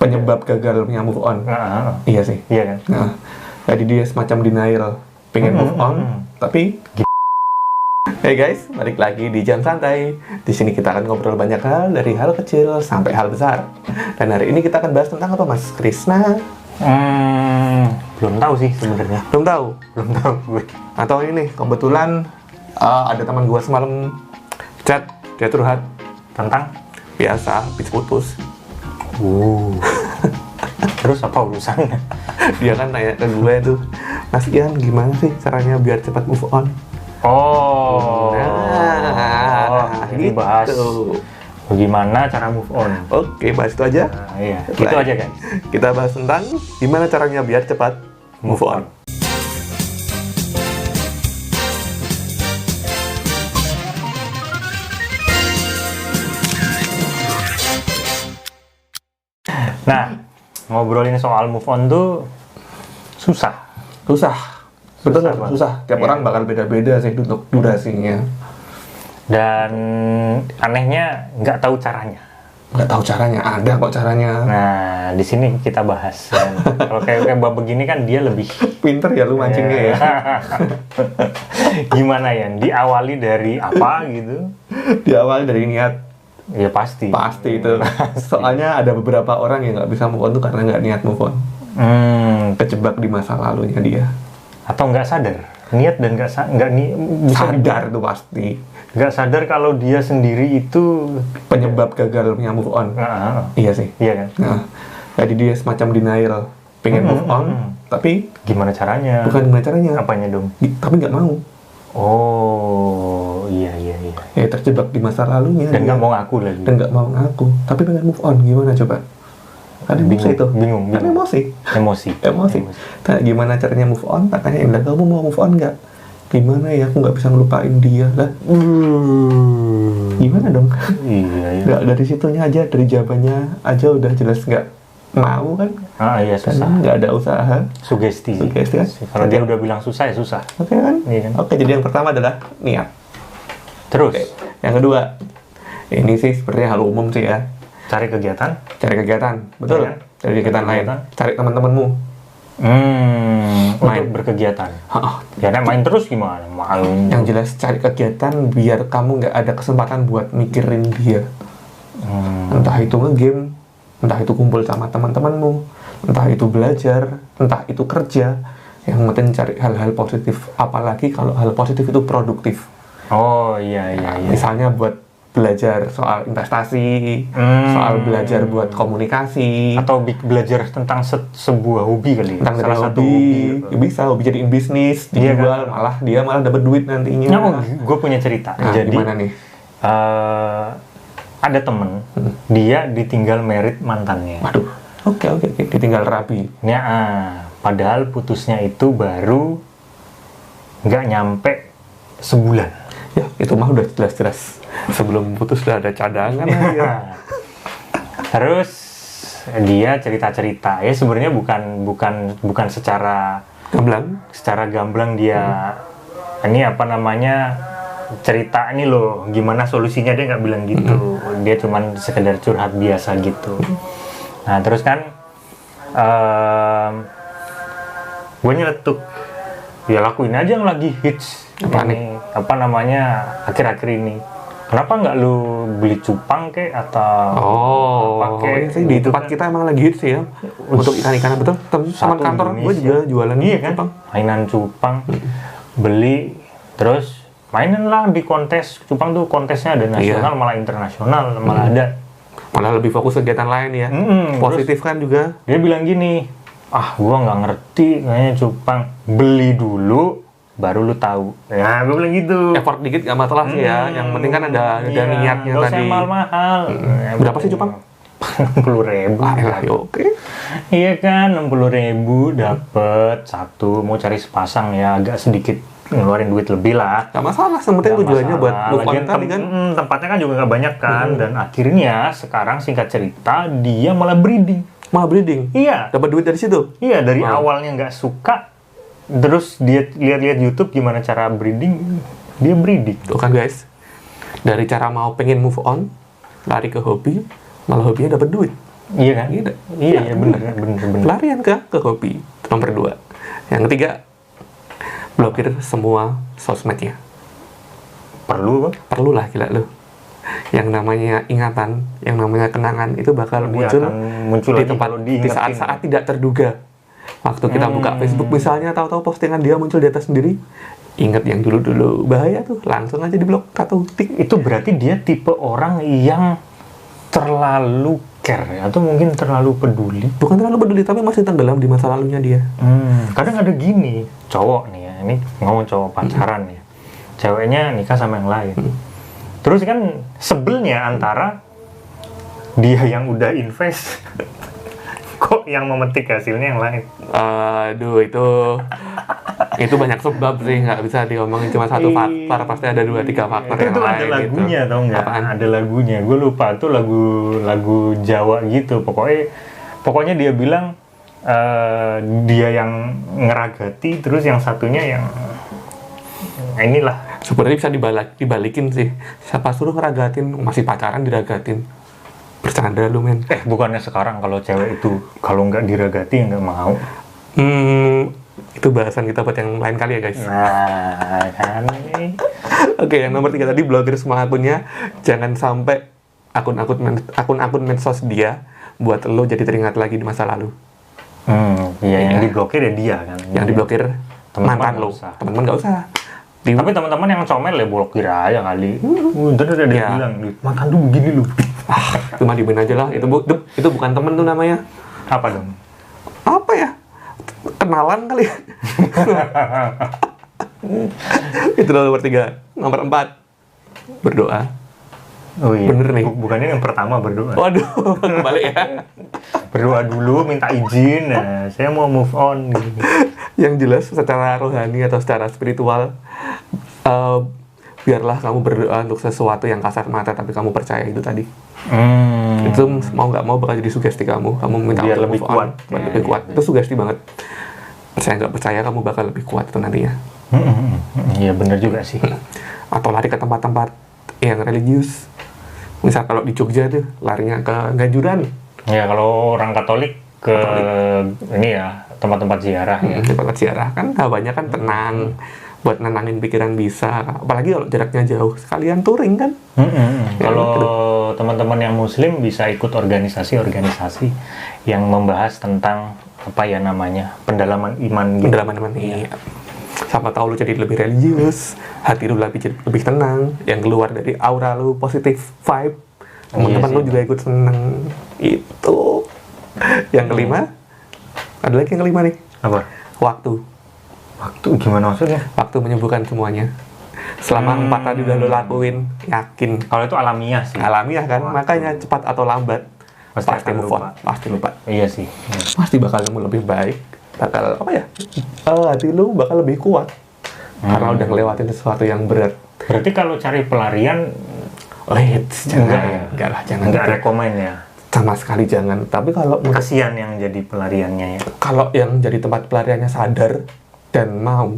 penyebab gagalnya move on. Iya sih. Iya kan? Nah, jadi dia semacam denial, pengen move on, tapi hey guys, balik lagi di Jam Santai. Di sini kita akan ngobrol banyak hal, dari hal kecil sampai hal besar. Dan hari ini kita akan bahas tentang apa, Mas Krisna? Belum tahu sih sebenarnya. Belum tahu gue. Atau ini kebetulan ada teman gue semalam chat, dia curhat Tentang? biasa habis putus. Terus apa urusannya? Dia kan nanya ke gue tuh, Mas Ian gimana sih caranya biar cepat move on? Jadi gitu. bahas bagaimana cara move on. Oke, bahas itu aja. Nah, iya, gitu aja kan. Kita bahas tentang gimana caranya biar cepat move on. Nah, ngobrolin soal move on tuh susah. Betul, Bang. susah. Tiap Iya. orang bakal beda-beda sih untuk durasinya. Dan anehnya nggak tahu caranya. Nggak tahu caranya, ada kok caranya. Nah, di sini kita bahas. Dan kalau kayak bab begini kan dia lebih Pinter ya lu mancingnya ya. Gimana ya? Diawali dari apa gitu? Diawali dari niat. Ya pasti. Pasti itu. Soalnya ada beberapa orang yang nggak bisa move on tuh karena nggak niat move on. Kejebak di masa lalunya dia. Atau nggak sadar. Niat dan nggak bisa Sadar tuh pasti. nggak sadar kalau dia sendiri itu Penyebab gagalnya move on. Iya sih. Iya kan? Nah, jadi dia semacam denial, pengen move on, tapi Gimana caranya? bukan gimana caranya. Apanya dong? Tapi nggak mau. Oh, iya. Ya terjebak di masa lalunya. Dan dia. nggak mau ngaku lagi. Dan nggak mau ngaku, tapi pengen move on. Gimana coba? Ada yang bisa itu. Bingung. Kan emosi. Emosi. Nah, gimana caranya move on? Katanya yang bilang, kamu mau move on nggak? Gimana ya? Aku nggak bisa ngelupain dia lah. Gimana dong? Iya. Nggak, dari situnya aja, dari jawabannya aja udah jelas nggak mau kan? Iya susah. Karena nggak ada usaha. Sugesti kan? Kalau dia udah bilang susah ya susah. Oke kan? Iya kan? Oke, jadi yang pertama adalah niat. Terus Oke. Yang kedua, ini sih sepertinya hal umum sih ya. cari kegiatan. Cari kegiatan, betul? Iya. Cari kegiatan lain. Cari teman-temanmu. Untuk berkegiatan. Ya main terus gimana? Main. Yang jelas cari kegiatan biar kamu nggak ada kesempatan buat mikirin dia. Entah itu nge-game, entah itu kumpul sama teman-temanmu, entah itu belajar, entah itu kerja. Yang penting cari hal-hal positif. Apalagi kalau hal positif itu produktif. Oh iya. Misalnya buat belajar soal investasi, soal belajar buat komunikasi, Atau belajar tentang sebuah hobi kali. tentang Salah dari satu hobi. hobi. Ya bisa hobi jadiin bisnis, Iya dijual, kan? dia malah dapat duit nantinya. Gue punya cerita. Nah, Jadi gimana nih? Ada temen, dia ditinggal merit mantannya. Waduh, oke, ditinggal rapi. Padahal putusnya itu baru nggak nyampe sebulan. Ya, itu mah udah jelas-jelas sebelum putus udah ada cadangan aja. Terus dia cerita-cerita, ya sebenarnya bukan secara gamblang dia ini apa namanya cerita ini loh gimana solusinya, dia nggak bilang gitu. Dia cuman sekedar curhat biasa gitu. Nah terus kan gue nyeletuk, ya lakuin aja yang lagi hits apa namanya akhir-akhir ini. Kenapa nggak lu beli cupang kek atau pakai di gitu tempat kan? kita emang lagi hits ya untuk ikan-ikanan, betul. Teman kantor gue juga jualan iya kan cupang. mainan cupang. Beli terus mainin lah di kontes cupang tuh, kontesnya ada nasional malah internasional malah ada. Malah lebih fokus kegiatan lain ya. Positif kan juga. Dia bilang gini, gua nggak ngerti kayaknya cupang, beli dulu baru lu tahu. Ya gue bilang gitu. Effort dikit gak masalah sih ya. Yang penting kan ada niatnya gak tadi. usah mahal-mahal. Berapa sih cupang? 60.000. Oke. Iya kan, 60.000 dapet satu. Mau cari sepasang ya agak sedikit ngeluarin duit lebih lah. Gak masalah, sementing tujuannya buat move on tadi kan. Tempatnya kan juga gak banyak kan. Dan akhirnya sekarang singkat cerita dia malah breeding. Malah breeding? Iya. Dapat duit dari situ? Iya, dari awalnya nggak suka, terus dia lihat-lihat YouTube gimana cara breeding, dia breeding. Tuh kan guys, dari cara mau pengen move on, lari ke hobi, malah hobinya dapat duit. Iya kan? Gitu. Iya bener. Pelarian ke hobi. Itu nomor 2. Yang ketiga, blokir semua sosmednya. Perlu kok. Perlulah, gila lu. Yang namanya ingatan, yang namanya kenangan itu bakal muncul di lagi tempat kalau di diingetin. saat-saat tidak terduga. Waktu kita buka Facebook misalnya, tahu-tahu postingan dia muncul di atas sendiri, ingat yang dulu-dulu, bahaya tuh, langsung aja diblok atau tik. Itu berarti dia tipe orang yang terlalu care atau mungkin terlalu peduli. Bukan terlalu peduli, tapi masih tenggelam di masa lalunya dia. Kadang ada gini, cowok nih ya, ini ngomong cowok pacaran ya, ceweknya nikah sama yang lain. Terus kan sebelnya antara dia yang udah invest, kok yang memetik hasilnya yang lain. Aduh, itu banyak sebab sih, nggak bisa diomongin cuma satu faktor, pasti ada 2-3 faktor yang Itu lain. ada lagunya gitu. tau nggak? Apaan? Ada lagunya, gue lupa tuh lagu Jawa gitu. Pokoknya dia bilang dia yang ngeragati, terus yang satunya yang inilah. Sebenarnya bisa dibalikin sih. Siapa suruh ngeragatin, masih pacaran diragatin. Bercanda lu, men. Bukannya sekarang kalau cewek itu kalau nggak diragati nggak mau. Itu bahasan kita buat yang lain kali ya, guys. Nah, kan ini. Oke, yang nomor 3 tadi, blokir semua akunnya. Jangan sampai akun-akun medsos dia buat lo jadi teringat lagi di masa lalu. Iya, yang diblokir ya dia kan. Yang diblokir mantan lo. Teman-teman nggak usah. Tapi teman-teman yang comel ya blokir aja kali. Ntar ada yang bilang, mantan lu begini lu. Itu mah diemin aja lah. Itu bukan temen tuh namanya. Apa dong? Apa ya? Kenalan kali. Itu nomor 3. Nomor 4, berdoa. Oh iya. Bener nih. Bukannya yang pertama berdoa. Waduh, kembali ya. Berdoa dulu, minta izin. Nah, saya mau move on. Yang jelas secara rohani atau secara spiritual, biarlah kamu berdoa untuk sesuatu yang kasat mata tapi kamu percaya itu tadi. Itu mau nggak mau bakal jadi sugesti kamu minta biar untuk lebih move on, kuat. lebih kuat. Itu sugesti banget. Percaya nggak percaya kamu bakal lebih kuat itu nantinya. Iya bener juga sih. Atau lari ke tempat-tempat yang religius. Misal kalau di Jogja tuh larinya ke Ganjuran. Ya kalau orang Katolik ke ini ya tempat-tempat ziarah ya. Tempat ziarah kan hawanya kan tenang, buat nenangin pikiran bisa. Apalagi kalau jaraknya jauh, sekalian touring kan. Kalau teman-teman yang Muslim bisa ikut organisasi-organisasi yang membahas tentang apa ya namanya pendalaman iman. Gitu. Pendalaman iman. Iya. Siapa tahu lu jadi lebih religius, hati lu lebih tenang, yang keluar dari aura lu positif vibe. Teman-teman lu juga ikut seneng. Itu. Yang kelima, ada lagi yang kelima nih. Apa? Waktu Gimana maksudnya? Waktu menyembuhkan semuanya. Selama 4 tadi udah lo lakuin, yakin. Kalau itu alamiah sih. Alamiah kan, makanya cepat atau lambat pasti move on, pasti lupa. Iya sih. Pasti bakal nemu lebih baik, bakal apa ya? Hati lu bakal lebih kuat karena udah ngelewatin sesuatu yang berat. Berarti kalau cari pelarian, jangan, enggak lah, jangan. Enggak rekomen ya. Sama sekali jangan. Tapi kalau kasihan yang jadi pelariannya ya. Kalau yang jadi tempat pelariannya sadar dan mau,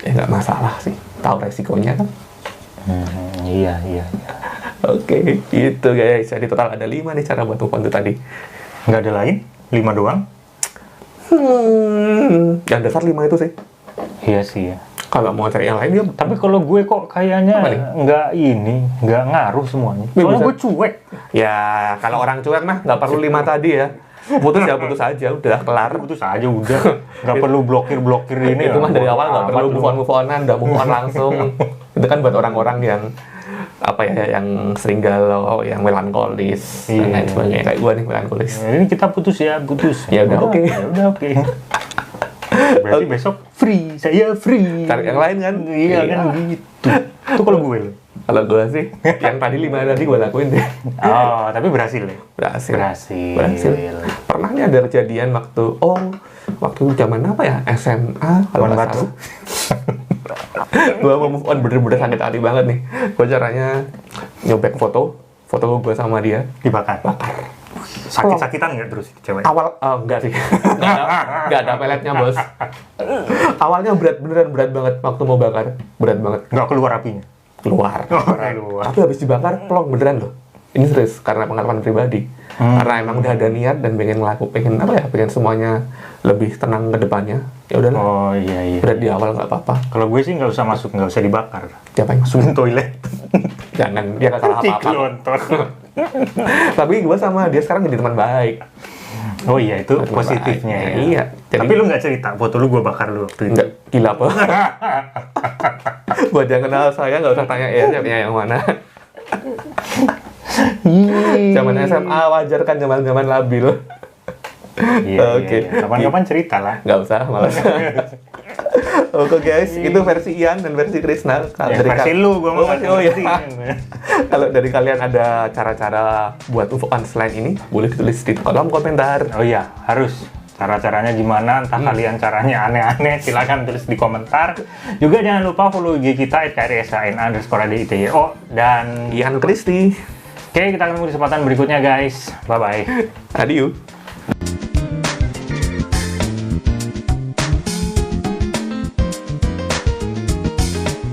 ya nggak masalah sih. Tahu resikonya kan? Iya. Oke, gitu guys. Jadi total ada 5 nih cara buat move on itu tadi. Nggak ada lain? 5 doang? Yang dasar 5 itu sih. Iya sih ya. Kalau mau cari yang lain dia. Tapi kalau gue kok kayaknya nggak ngaruh semuanya. Soalnya gue cuek. Ya, kalau orang cuek mah nggak perlu 5 tadi ya. Putus aja, udah kelar. Putus aja udah. Nggak perlu blokir ini. Itu mah dari awal nggak perlu move onan, udah move on langsung. Itu kan buat orang-orang yang apa ya, yang sering galau, yang melankolis dan lain sebagainya. Kayak gue nih melankolis. Ini kita putus. Ya udah oke. Berarti besok saya free. Cari yang lain kan? Iya kan gitu. Itu kalau gue. Kalau gue sih, yang tadi 5 tadi gue lakuin deh. Oh, tapi berhasil ya? Berhasil. Pernah nih ada kejadian waktu zaman apa ya? SMA kalau nggak salah. Gue mau move on bener-bener sakit hati banget nih. Gue caranya nyobek foto gue sama dia. Bakar. Sakit-sakitan nggak terus cewek? Enggak sih. Enggak ada peletnya, bos. Awalnya beneran berat banget waktu mau bakar. Berat banget. Nggak keluar apinya? Keluar. Keluar. Tapi habis dibakar, plong beneran loh. Ini serius, karena pengalaman pribadi. Karena emang udah ada niat dan pengen semuanya lebih tenang ke depannya. Ya udahlah. Oh iya. Udah di awal nggak apa-apa. Kalau gue sih nggak usah masuk, nggak usah dibakar. Siapa yang Masukin toilet. Jangan, dia nggak salah apa-apa. Dikelontor. Tapi gue sama dia sekarang jadi teman baik. Oh iya, itu Teman positifnya baik. ya. Iya. Tapi lu nggak cerita, foto lu gue bakar lu waktu itu. Enggak, gila apa? Buat yang kenal saya nggak usah tanya ya siapnya yang mana. Zaman SMA wajar kan, zaman labil. Iya, Oke. iya. Kapan-kapan cerita lah. Nggak usah, malas. Oke guys, itu versi Ian dan versi Krisna. Ya, versi lu, gue mau oh iya. Kalau dari kalian ada cara-cara buat UFOan selain ini, boleh ditulis di kolom komentar. Oh iya, harus. Cara-caranya gimana, entah kalian caranya aneh-aneh, silakan tulis di komentar. Juga jangan lupa follow IG kita @krsana_adityo dan Ian Kristi. Oke, kita ketemu di kesempatan berikutnya guys. Bye-bye. Adieu.